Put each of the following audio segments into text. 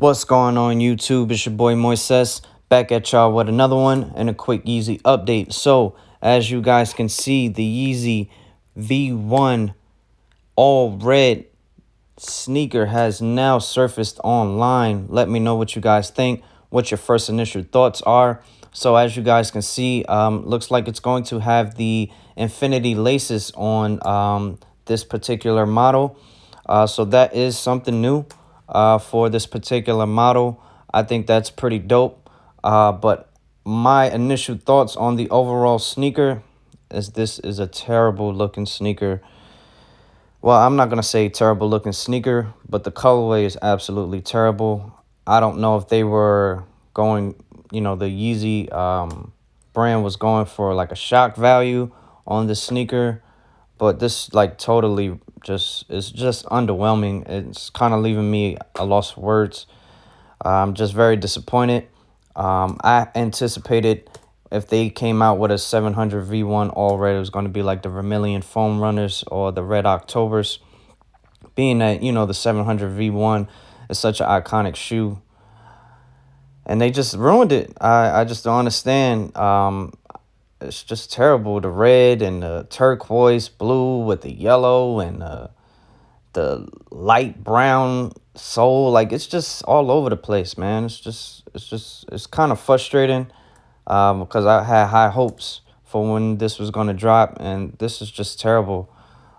What's going on YouTube? It's your boy Moises back at y'all with another one and a quick Yeezy update. So as you guys can see, the Yeezy V1 all red sneaker has now surfaced online. Let me know what you guys think, what your first initial thoughts are. So as you guys can see, looks like it's going to have the infinity laces on this particular model. So that is something new for this particular model. I think that's pretty dope. But my initial thoughts on the overall sneaker is this is a terrible looking sneaker. Well, I'm not going to say terrible looking sneaker, but the colorway is absolutely terrible. I don't know if they were going, the Yeezy brand was going for like a shock value on the sneaker, but this like totally is just underwhelming. It's kind of leaving me a loss of words. I'm just very disappointed. I anticipated if they came out with a 700v1 all red, it was going to be like the Vermilion Foam Runners or the Red Octobers. Being that, the 700v1 is such an iconic shoe. And they just ruined it. I just don't understand. It's just terrible. The red and the turquoise blue with the yellow and the light brown sole. Like, it's just all over the place, man. It's kind of frustrating. Because I had high hopes for when this was going to drop, and this is just terrible.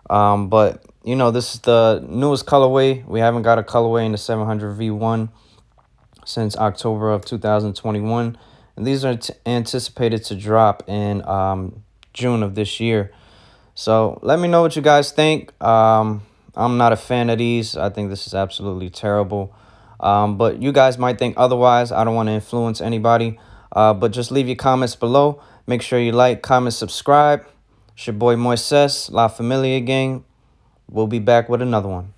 But, this is the newest colorway. We haven't got a colorway in the 700v1 since October of 2021. And these are anticipated to drop in June of this year. So let me know what you guys think. I'm not a fan of these. I think this is absolutely terrible. But you guys might think otherwise. I don't want to influence anybody. But just leave your comments below. Make sure you like, comment, subscribe. It's your boy Moises, La Familia Gang. We'll be back with another one.